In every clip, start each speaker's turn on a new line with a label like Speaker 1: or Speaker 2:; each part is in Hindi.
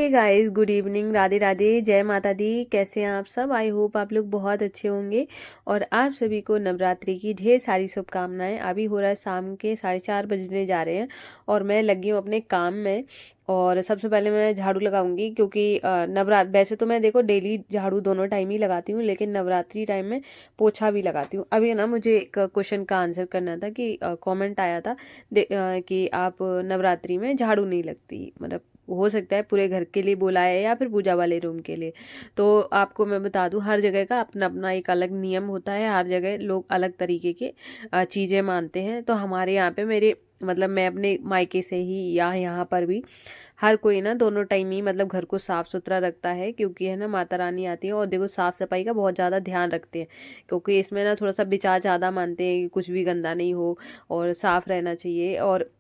Speaker 1: हे guys, good evening, Radhe Radhe, जय माता दी। कैसे हैं आप सब? आई होप आप लोग बहुत अच्छे होंगे। और आप सभी को नवरात्रि की ढेर सारी शुभकामनाएं। अभी हो रहा है शाम के 4:30 बजने जा रहे हैं और मैं लगी हूँ अपने काम में। और सबसे पहले मैं झाड़ू लगाऊंगी क्योंकि वैसे तो मैं देखो डेली झाड़ू दोनों टाइम ही लगाती हूँ, लेकिन नवरात्रि टाइम में पोछा भी लगाती हूँ। अभी ना मुझे एक क्वेश्चन का आंसर करना था कि कमेंट आया था कि आप नवरात्रि में झाड़ू नहीं लगती, मतलब हो सकता है पूरे घर के लिए बोला है या फिर पूजा वाले रूम के लिए। तो आपको मैं बता दूं, हर जगह का अपना अपना एक अलग नियम होता है, हर जगह लोग अलग तरीके के चीज़ें मानते हैं। तो हमारे यहाँ पे मेरे मतलब मैं अपने मायके से ही या यहाँ पर भी हर कोई ना दोनों टाइम ही मतलब घर को साफ सुथरा रखता है, क्योंकि है ना माता रानी आती है और देखो साफ सफाई का बहुत ज़्यादा ध्यान रखते हैं। क्योंकि इसमें ना थोड़ा सा विचार ज़्यादा मानते हैं कि कुछ भी गंदा नहीं हो और साफ रहना चाहिए। और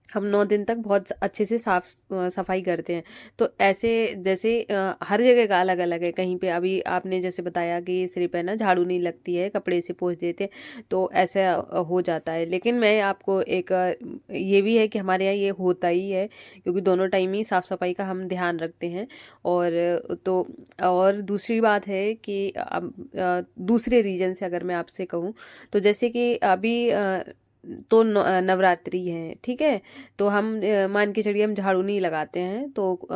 Speaker 1: हम 9 दिन तक बहुत अच्छे से साफ सफाई करते हैं। तो ऐसे जैसे हर जगह का अलग अलग है। कहीं पे अभी आपने जैसे बताया कि सिर पे ना झाड़ू नहीं लगती है, कपड़े से पोंछ देते हैं, तो ऐसा हो जाता है। लेकिन मैं आपको एक ये भी है कि हमारे यहाँ ये होता ही है, क्योंकि दोनों टाइम ही साफ सफाई का हम ध्यान रखते हैं। और तो और दूसरी बात है कि अब दूसरे रीजन से अगर मैं आपसे कहूँ, तो जैसे कि अभी तो नवरात्रि है, ठीक है। तो हम मान के चलिए हम झाड़ू नहीं लगाते हैं तो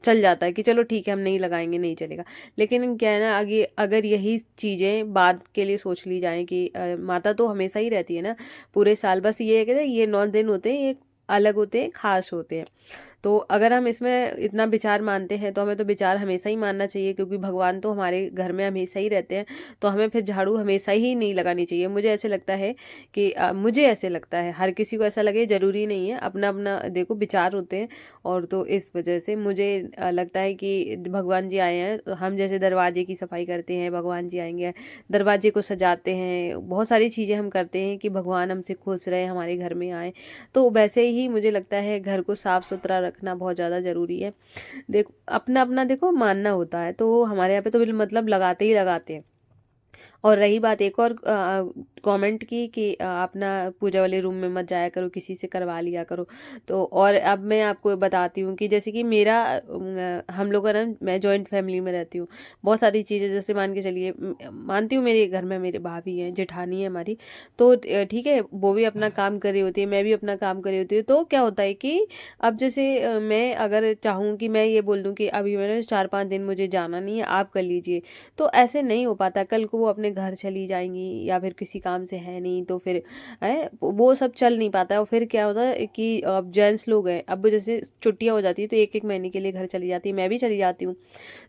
Speaker 1: चल जाता है कि चलो ठीक है हम नहीं लगाएंगे, नहीं चलेगा। लेकिन क्या है ना, आगे अगर यही चीज़ें बाद के लिए सोच ली जाएं कि माता तो हमेशा ही रहती है ना पूरे साल, बस ये है कि ये 9 दिन होते हैं, ये अलग होते हैं, खास होते हैं। तो अगर हम इसमें इतना विचार मानते हैं तो हमें तो विचार हमेशा ही मानना चाहिए, क्योंकि भगवान तो हमारे घर में हमेशा ही रहते हैं। तो हमें फिर झाड़ू हमेशा ही नहीं लगानी चाहिए। मुझे ऐसे लगता है कि मुझे ऐसे लगता है, हर किसी को ऐसा लगे जरूरी नहीं है, अपना अपना देखो विचार होते हैं। और तो इस वजह से मुझे लगता है कि भगवान जी आए हैं, तो हम जैसे दरवाजे की सफाई करते हैं, भगवान जी आएंगे, दरवाजे को सजाते हैं, बहुत सारी चीज़ें हम करते हैं कि भगवान हमसे खुश रहे, हमारे घर में आए। तो वैसे ही मुझे लगता है घर को साफ सुथरा रखना बहुत ज़्यादा ज़रूरी है। देखो अपना अपना देखो मानना होता है, तो हमारे यहाँ पे तो मतलब लगाते ही लगाते हैं। और रही बात एक और कमेंट की कि आप ना पूजा वाले रूम में मत जाया करो, किसी से करवा लिया करो। तो और अब मैं आपको बताती हूँ कि जैसे कि मेरा हम लोग का ना, मैं जॉइंट फैमिली में रहती हूँ। बहुत सारी चीज़ें जैसे मान के चलिए, मानती हूँ मेरे घर में मेरे भाभी हैं, जेठानी है हमारी। तो ठीक है, वो भी अपना काम कर रही होती है, मैं भी अपना काम कर रही होती हूँ। तो क्या होता है कि अब जैसे मैं अगर चाहूँ कि मैं ये बोल दूँ कि अभी मैंने 4-5 दिन मुझे जाना नहीं है, आप कर लीजिए, तो ऐसे नहीं हो पाता। कल को वो अपने घर चली जाएंगी या फिर किसी काम से है नहीं, तो फिर है वो सब चल नहीं पाता है। और फिर क्या होता है कि अब जेंट्स लोग हैं, अब जैसे छुट्टियां हो जाती है तो एक एक महीने के लिए घर चली जाती है, मैं भी चली जाती हूँ।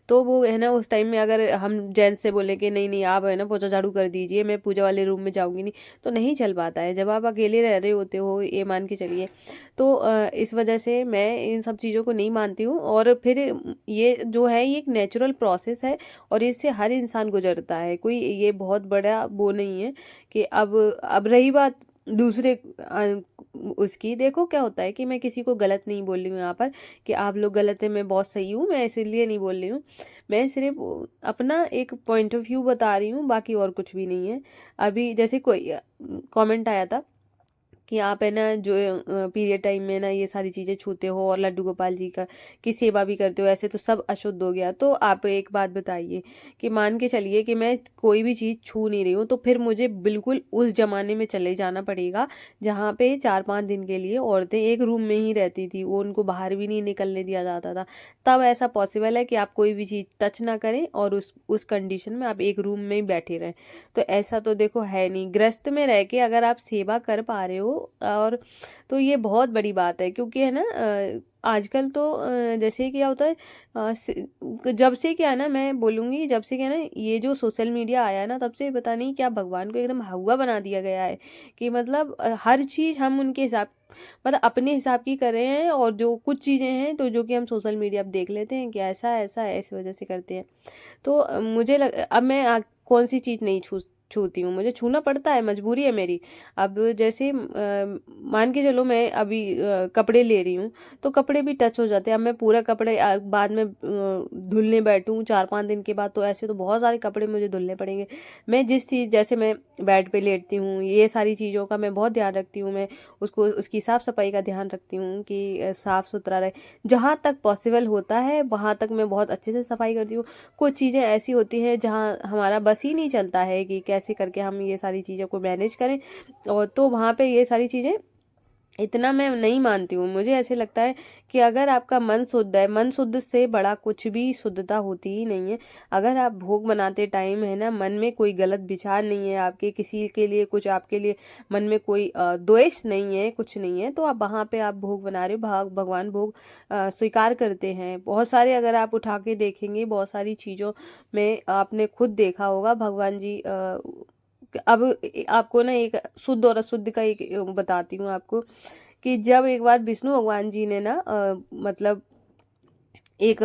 Speaker 1: तो वो है ना, उस टाइम में अगर हम जेंट्स से बोले कि नहीं नहीं आप है ना पोछा झाड़ू कर दीजिए, मैं पूजा वाले रूम में जाऊंगी नहीं, तो नहीं चल पाता है जब आप अकेले रह रहे होते हो, ये मान के चलिए। तो इस वजह से मैं इन सब चीज़ों को नहीं मानती हूँ। और फिर ये जो है ये एक नेचुरल प्रोसेस है और इससे हर इंसान गुजरता है, कोई ये बहुत बड़ा वो नहीं है कि अब रही बात दूसरे उसकी, देखो क्या होता है कि मैं किसी को गलत नहीं बोल रही हूँ यहाँ पर कि आप लोग गलत है मैं बहुत सही हूँ, मैं इसीलिए नहीं बोल रही हूँ। मैं सिर्फ अपना एक पॉइंट ऑफ व्यू बता रही हूँ, बाकी और कुछ भी नहीं है। अभी जैसे कोई कमेंट आया था कि आप है ना जो पीरियड टाइम में ना ये सारी चीज़ें छूते हो और लड्डू गोपाल जी का की सेवा भी करते हो, ऐसे तो सब अशुद्ध हो गया। तो आप एक बात बताइए कि मान के चलिए कि मैं कोई भी चीज़ छू नहीं रही हूँ, तो फिर मुझे बिल्कुल उस जमाने में चले जाना पड़ेगा जहाँ पे 4-5 दिन के लिए औरतें एक रूम में ही रहती थी, वो उनको बाहर भी नहीं निकलने दिया जाता था। तब ऐसा पॉसिबल है कि आप कोई भी चीज़ टच ना करें और उस कंडीशन में आप एक रूम में ही बैठे रहें। तो ऐसा तो देखो है नहीं, गृहस्थ में रह के अगर आप सेवा कर पा रहे हो और तो ये बहुत बड़ी बात है। क्योंकि है ना आजकल तो जैसे क्या होता है, जब से क्या है ना, मैं बोलूँगी जब से क्या है ना ये जो सोशल मीडिया आया है ना, तब से पता नहीं क्या भगवान को एकदम हवा बना दिया गया है कि मतलब हर चीज़ हम उनके हिसाब मतलब अपने हिसाब की कर रहे हैं। और जो कुछ चीज़ें हैं तो जो कि हम सोशल मीडिया पर देख लेते हैं कि ऐसा ऐसा है, इस वजह से करते हैं। तो मुझे अब मैं कौन सी चीज़ नहीं छू छूती हूँ, मुझे छूना पड़ता है, मजबूरी है मेरी। अब जैसे मान के चलो मैं अभी कपड़े ले रही हूँ, तो कपड़े भी टच हो जाते हैं। अब मैं पूरा कपड़े बाद में धुलने बैठूँ 4-5 दिन के बाद, तो ऐसे तो बहुत सारे कपड़े मुझे धुलने पड़ेंगे। मैं जिस चीज़, जैसे मैं बेड पे लेटती हूँ, ये सारी चीज़ों का मैं बहुत ध्यान रखती हूँ। मैं उसको, उसकी साफ़ सफाई का ध्यान रखती हूँ कि साफ़ सुथरा रहे। जहाँ तक पॉसिबल होता है वहाँ तक मैं बहुत अच्छे से सफाई करती हूँ। कुछ चीज़ें ऐसी होती हैं जहाँ हमारा बस ही नहीं चलता है कि कैसे करके हम ये सारी चीज़ों को मैनेज करें, और तो वहाँ पे ये सारी चीज़ें इतना मैं नहीं मानती हूँ। मुझे ऐसे लगता है कि अगर आपका मन शुद्ध है, मन शुद्ध से बड़ा कुछ भी शुद्धता होती ही नहीं है। अगर आप भोग बनाते टाइम है ना, मन में कोई गलत विचार नहीं है आपके, किसी के लिए कुछ, आपके लिए मन में कोई द्वेष नहीं है, कुछ नहीं है, तो आप वहाँ पे आप भोग बना रहे हो, भगवान भोग स्वीकार करते हैं। बहुत सारे, अगर आप उठा के देखेंगे, बहुत सारी चीज़ों में आपने खुद देखा होगा भगवान जी। अब आपको ना एक शुद्ध और अशुद्ध का एक बताती हूँ आपको, कि जब एक बार विष्णु भगवान जी ने ना मतलब एक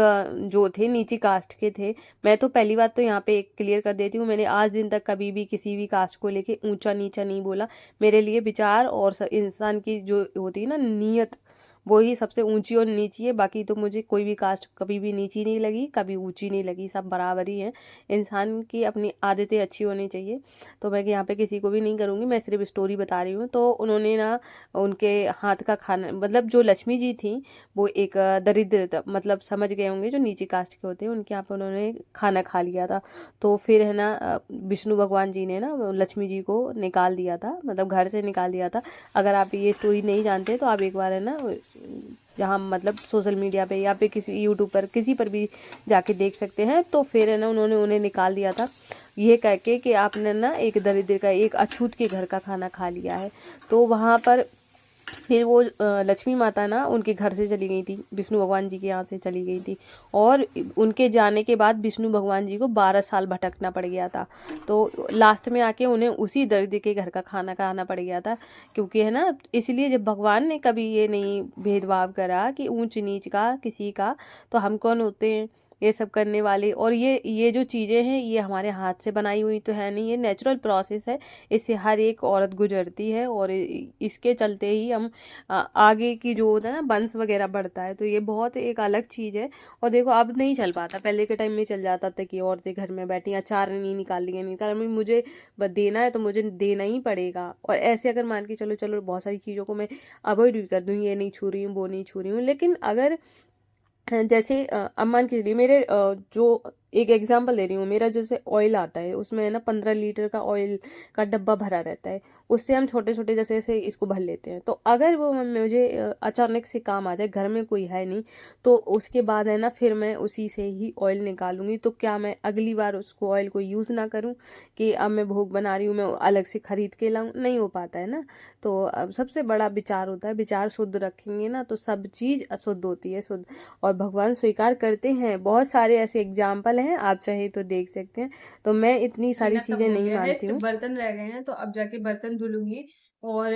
Speaker 1: जो थे नीची कास्ट के थे। मैं तो पहली बात तो यहाँ पे एक क्लियर कर देती हूँ, मैंने आज दिन तक कभी भी किसी भी कास्ट को लेके ऊंचा नीचा नहीं बोला। मेरे लिए विचार और इंसान की जो होती है ना नीयत, वो ही सबसे ऊंची और नीची है। बाकी तो मुझे कोई भी कास्ट कभी भी नीची नहीं लगी, कभी ऊंची नहीं लगी, सब बराबर ही है। इंसान की अपनी आदतें अच्छी होनी चाहिए, तो मैं यहाँ पे किसी को भी नहीं करूँगी, मैं सिर्फ स्टोरी बता रही हूँ। तो उन्होंने ना उनके हाथ का खाना, मतलब जो लक्ष्मी जी थी, वो एक दरिद्र मतलब समझ गए होंगे जो नीची कास्ट के होते हैं, उनके यहाँ पे उन्होंने खाना खा लिया था। तो फिर है ना विष्णु भगवान जी ने ना लक्ष्मी जी को निकाल दिया था, मतलब घर से निकाल दिया था। अगर आप ये स्टोरी नहीं जानते तो आप एक बार है ना जहाँ मतलब सोशल मीडिया पे या पे किसी यूट्यूब पर किसी पर भी जाके देख सकते हैं। तो फिर है ना उन्होंने उन्हें निकाल दिया था, ये कह के कि आपने ना एक दरिद्र का, एक अछूत के घर का खाना खा लिया है। तो वहाँ पर फिर वो लक्ष्मी माता ना उनके घर से चली गई थी, विष्णु भगवान जी के यहाँ से चली गई थी। और उनके जाने के बाद विष्णु भगवान जी को 12 साल भटकना पड़ गया था। तो लास्ट में आके उन्हें उसी दरिद्र के घर का खाना खाना पड़ गया था। क्योंकि है ना, इसलिए जब भगवान ने कभी ये नहीं भेदभाव करा कि ऊंच नीच का किसी का, तो हम कौन होते हैं ये सब करने वाले। और ये जो चीज़ें हैं ये हमारे हाथ से बनाई हुई तो है नहीं, ये नेचुरल प्रोसेस है, इससे हर एक औरत गुजरती है, और इसके चलते ही हम आगे की जो होता है ना वंश वगैरह बढ़ता है। तो ये बहुत एक अलग चीज़ है। और देखो अब नहीं चल पाता, पहले के टाइम में चल जाता था कि औरतें घर में बैठी, अचार नहीं निकाल रही है, निकाल रही, मुझे देना है तो मुझे देना ही पड़ेगा। और ऐसे अगर मान के चलो, चलो बहुत सारी चीज़ों को मैं अवॉइड भी कर दूँ, ये नहीं छू रही हूँ, वो नहीं छू रही हूँ, लेकिन अगर जैसे अब मान के चलिए मेरे जो एक एग्जांपल दे रही हूँ, मेरा जैसे ऑयल आता है उसमें है ना 15 लीटर का ऑयल का डब्बा भरा रहता है, उससे हम छोटे छोटे जैसे जैसे इसको भर लेते हैं। तो अगर वो मुझे अचानक से काम आ जाए, घर में कोई है नहीं, तो उसके बाद है ना फिर मैं उसी से ही ऑयल निकालूंगी। तो क्या मैं अगली बार उसको ऑयल को यूज़ ना करूँ, कि अब मैं भोग बना रही हूँ मैं अलग से खरीद के लाऊं? नहीं हो पाता है ना। तो अब सबसे बड़ा विचार होता है, विचार शुद्ध रखेंगे ना तो सब चीज़ अशुद्ध होती है शुद्ध, और भगवान स्वीकार करते हैं। बहुत सारे ऐसे एग्जाम्पल हैं, आप चाहे तो देख सकते हैं। तो मैं इतनी सारी
Speaker 2: खाना सब
Speaker 1: चीजें
Speaker 2: हो
Speaker 1: नहीं
Speaker 2: गया है,
Speaker 1: मानती
Speaker 2: सिर्फ
Speaker 1: हूँ।
Speaker 2: बर्तन रह गए हैं, तो अब जाके बर्तन धुलूंगी। और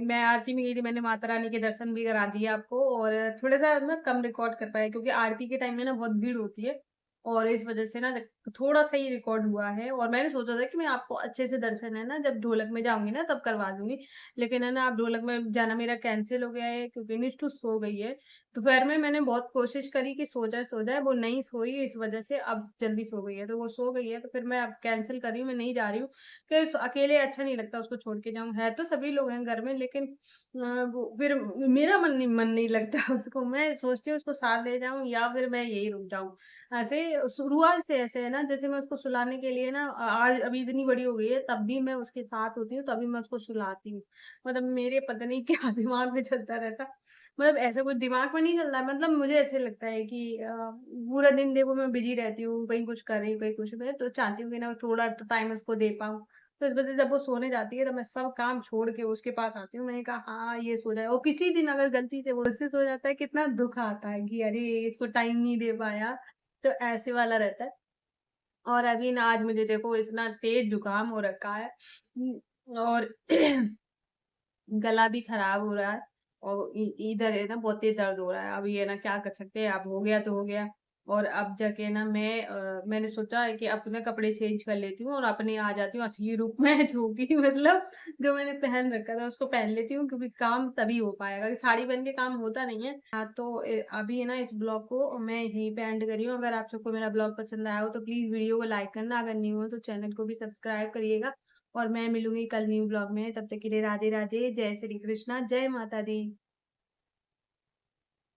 Speaker 2: मैं आरती में गई थी, मैंने माता रानी के दर्शन भी करा दिए आपको। और थोड़ा सा ना कम रिकॉर्ड कर पाया क्योंकि आरती के टाइम में ना बहुत भीड़ होती है, और इस वजह से ना थोड़ा सा ही रिकॉर्ड हुआ है। और मैंने सोचा था कि मैं आपको अच्छे से दर्शन है ना जब ढोलक में जाऊंगी ना तब करवा दूंगी, लेकिन है ना अब ढोलक में जाना मेरा कैंसिल हो गया है क्योंकि निष्ठू सो गई है। दोपहर में मैंने बहुत कोशिश करी कि सो जाए, वो नहीं सोई, इस वजह से अब जल्दी सो गई है। तो वो सो गई है तो फिर मैं अब कैंसिल कर रही हूँ, मैं नहीं जा रही हूँ, कि अकेले अच्छा नहीं लगता उसको छोड़ के जाऊँ। है तो सभी लोग हैं घर में, लेकिन वो फिर मेरा मन नहीं लगता उसको। मैं सोचती हूँ उसको साथ ले जाऊँ या फिर मैं यही रुक जाऊँ। ऐसे शुरुआत से ऐसे है ना, जैसे मैं उसको सुलाने के लिए ना आज अभी इतनी बड़ी हो गई है तब भी मैं उसके साथ होती हूँ, तभी मैं उसको सुलाती हूँ। मतलब मेरे पता नहीं क्या दिमाग में चलता रहता, मतलब ऐसा कुछ दिमाग में नहीं चल रहा है। मतलब मुझे ऐसे लगता है कि पूरा दिन देखो मैं बिजी रहती हूँ, कहीं कुछ कर रही हूँ, कहीं कुछ, मैं तो चाहती हूँ कि ना थोड़ा टाइम उसको दे पाऊँ। तो इस वजह से जब वो सोने जाती है तो मैं सब काम छोड़ के उसके पास आती हूँ। मैंने कहा हाँ ये सो जाए, और किसी दिन अगर गलती से वो उससे सो जाता है, कितना दुख आता है कि अरे इसको टाइम नहीं दे पाया। तो ऐसे वाला रहता है। और अभी ना आज मुझे देखो इतना तेज जुकाम हो रखा है, और गला भी खराब हो रहा है, और इधर है ना बहुत तेज दर्द हो रहा है। अब ये ना क्या कर सकते हैं, अब हो गया तो हो गया। और अब जाके ना मैंने सोचा है कि अपने कपड़े चेंज कर लेती हूँ और अपने आ जाती हूँ असली रूप में जो कि मतलब जो मैंने पहन रखा था उसको पहन लेती हूँ, क्योंकि काम तभी हो पाएगा, साड़ी पहन के काम होता नहीं है। हाँ, तो अभी है ना इस ब्लॉग को मैं यहीं पे एंड करी हूँ। अगर आप सबको मेरा ब्लॉग पसंद आया हो तो प्लीज वीडियो को लाइक करना, अगर न्यू हो तो चैनल को भी सब्सक्राइब करिएगा। और मैं मिलूंगी कल न्यू ब्लॉग में, तब तक के लिए राधे राधे, जय श्री कृष्णा, जय माता दी।